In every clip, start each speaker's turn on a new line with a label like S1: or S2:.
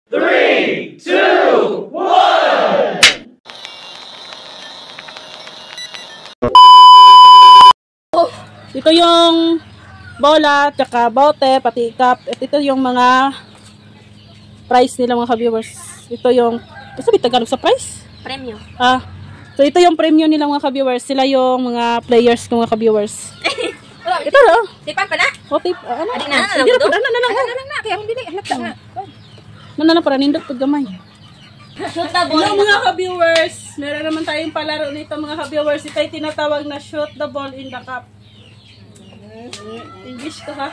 S1: 3, 2, 1!
S2: Ito yung bola, tsaka bote, pati cup. At ito yung mga price nila mga ka-viewers. Ito yung, sabi Tagalog sa price?
S3: Premyo.
S2: So ito yung premium nila mga ka-viewers. Sila yung mga players ng mga ka-viewers. Ito na.
S3: Tipan pa na?
S2: O, tip, ano?
S3: Adi na.
S2: Sige na, ano na lang.
S3: Kaya mo dili. Halata nga.
S2: Ano na para nindot pag gamay.
S3: Shoot the ball.
S2: Hello mga ka-viewers. Meron naman tayong palaro nito mga ka-viewers. Ito ay tinatawag na shoot the ball in the cup. English to ha.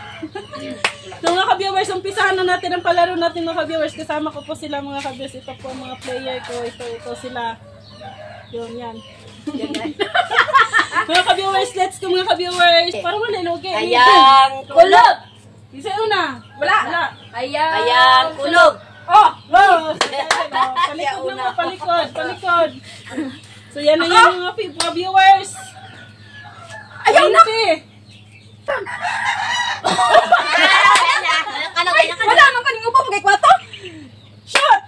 S2: So mga ka-viewers, umpisahan na natin ang palaro natin mga ka-viewers. Kasama ko po sila mga ka-viewers. Ito po ang mga player ko. Ito sila. Yun yan. Mga ka-viewers, let's go mga ka-viewers. Parang wala lugi.
S3: Ayang kulog.
S2: Isa una.
S3: Wala. Ayang kulog.
S2: Oh! Palikod na mo, palikod. So yan na yung mga viewers.
S3: Ayaw na! Wala naman pa ning upo magay kwarto.
S2: Shot!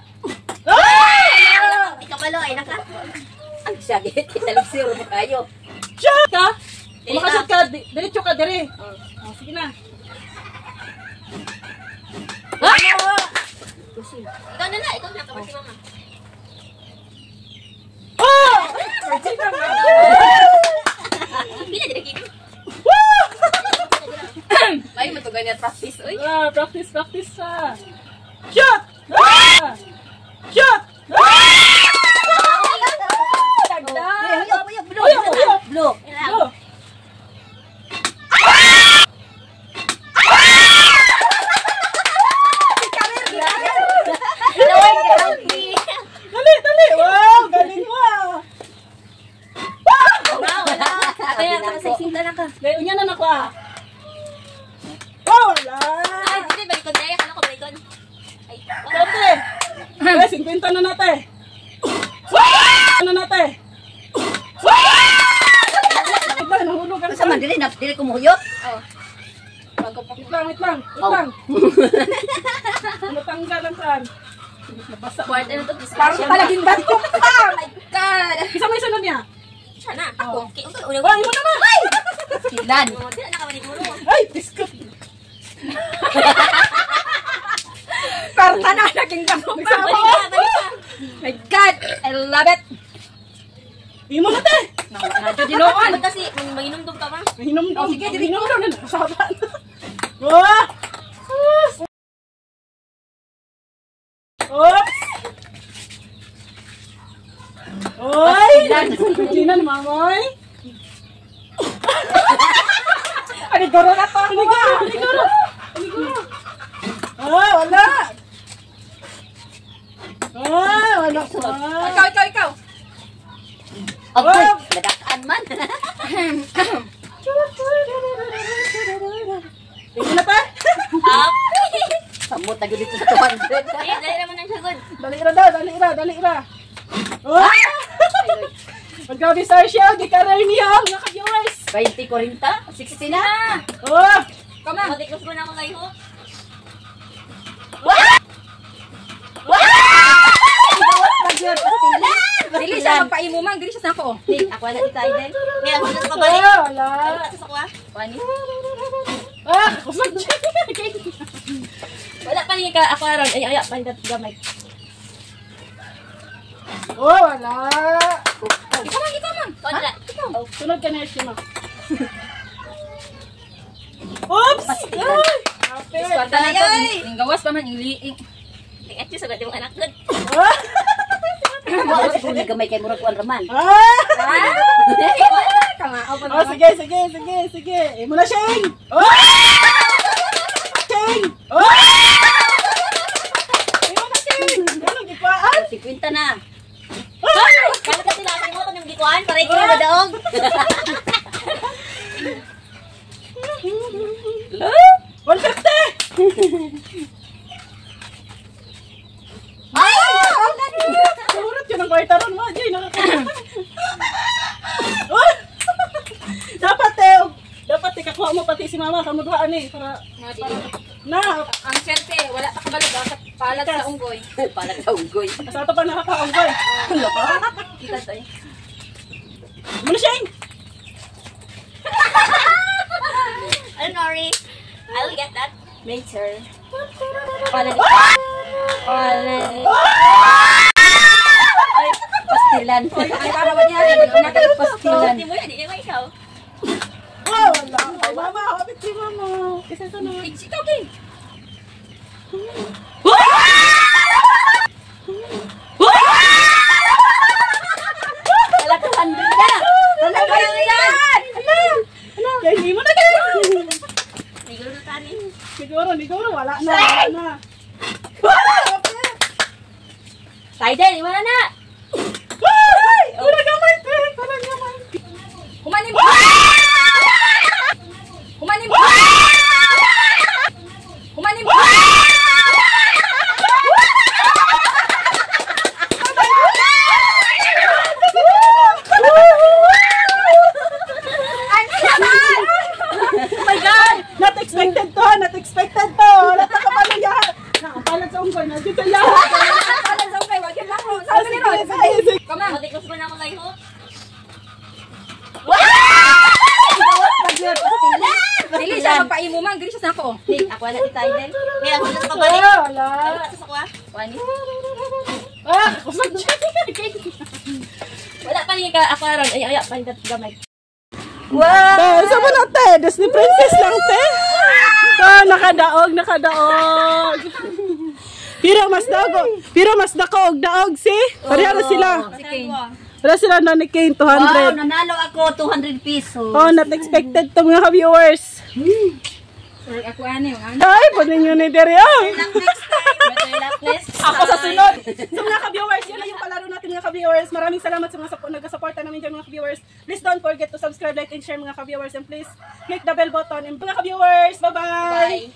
S3: Ikaw pala ay naka. Ang sagit kita ligsir mo kayo.
S2: Shot ka! Makasot ka, diretso ka, dire. Oh, sige na.
S3: Ikaw na kapag si mama.
S2: Oh!
S3: Bila jadi kiki. Baik mo to ganyan practice oy.
S2: Practice sa. Shot! Shot!
S3: Blue.
S2: Go! Dali! Wow! Galing mo ah! Ngayon niya na ako ah! Oh! Wala! Sante! Ay, 50 na natin! Ano natin? Nahulog ka na.
S3: Sama dili na dili ko muhuyot.
S2: Wait lang. Natanggal ang kan. Nabasa.
S3: Parang palaging bato ka. Oh my god.
S2: Isa na niya.
S3: Sana ako.
S2: Ay, mo na.
S3: Kilan.
S2: Ay, biskot.
S3: Karta na naging bato ka. My god, I love it.
S2: Imo na te.
S3: Nadyo dinuon kasi manginom ka ba?
S2: Hinom daw.
S3: Sige, dili
S2: hinom daw na nakasaban. Wah! Oops! Oy! Kujinan mamoy.
S3: Anigoro na to.
S2: Anigoro. Ah, wala. Wala.
S3: Ikaw. Okay, nadakaan man.
S2: Tingnan na pa.
S3: Samot na dito sa 200. Dali naman ang sagod.
S2: Dali ra. Oh! Magkabi siya, di ka rin niya, mga ka-viewers.
S3: 20, 40, 60 na.
S2: Oh!
S3: Come on. Matikos mo na ako kayo. Dili siya magpaimo man, dili siya sa ako. Ako na itay din. Kaya ako sa kabalik.
S2: Wala.
S3: Sa ako ah. Pani.
S2: Kusag siya.
S3: Wala pa rin ka ako aron. Ay, pa rin gamay.
S2: Oh, wala.
S3: Ikaw man. Kontra.
S2: Sunod ka na yung sima. Oops! Ay!
S3: Iskwanta na ito. Yung gawas pa man, yung liing. Yung etyo sa yung anak doon. Wala sa kung gamay kay murag kuan raman.
S2: Oh, sige. Imo na, Shane! Oh! Shane! Oh! Imo na, Shane! Ano, gipaan?
S3: 50 na. Kaya kasi nakalimutan yung gikuan, para ikaw na daog.
S2: 150! Ay! Surot yun ang kwartaron mo, Jay. Dapat kakuha mo pati si mama, kamudhaan eh. Para na.
S3: Ang siyempre, wala pa kabalo, dapat pa Palad sa unggoy. Palad sa unggoy.
S2: Sa ato pa nakakaunggoy.
S3: Kita tayo.
S2: Muna siya.
S3: Ano, Nori? I'll get that later. Palad. Palad. Ay, pastilan. Ay, para ba niya? Pastilan. Hindi mo yan, hindi mo ikaw.
S2: Oh, wala. Ay, mama, kapit si mama. Isa sa na.
S3: Ikaw, King. Wala 200 na. Wala 200 na.
S2: Kaya hindi mo na kayo.
S3: Siguro na tanin.
S2: Siguro, wala na. Wala na.
S3: Tidal, wala na.
S2: Wala gamay, te. Wala gamay.
S3: Humanin mo. Humanin mo. Humanin mo.
S2: Oh my God! Not expected to, not expected to. Wala ka pala yan. Nakapalat sa unggoy, na dito yan.
S3: Palad sa unggoy, wag yan lang. Sabi ni Ron. Come on. Matikos mo na ako lang ho. Dili siya magpaimo man, dili siya sa ako. Hey, ako na si Tidal. May ako sa kabalik.
S2: Wala.
S3: Sa ako ah. Wani.
S2: Ah,
S3: Wala pa ni ka ako ron. Ay, pa ni gamay.
S2: Wow! Sa mo na, te? Disney princess lang, te? Ah, nakadaog. Pero mas dako og daog, si? Pareha na sila.
S3: Sige.
S2: Pareha sila na ni Kane, 200.
S3: Wow, nanalo ako 200 pesos.
S2: Oh, not expected to mga ka-viewers.
S3: Ako ano yung ano?
S2: Ay, punin nyo ni Dere.
S3: Next time. Better luck next time.
S2: Ako sa sunod. So mga ka-viewers, yun lang yung palaro natin mga ka-viewers. Maraming salamat sa mga nag-suporta namin dyan mga ka-viewers. Please don't forget to subscribe, like, and share mga ka-viewers. And please click the bell button. And mga ka-viewers, bye-bye!
S3: Bye.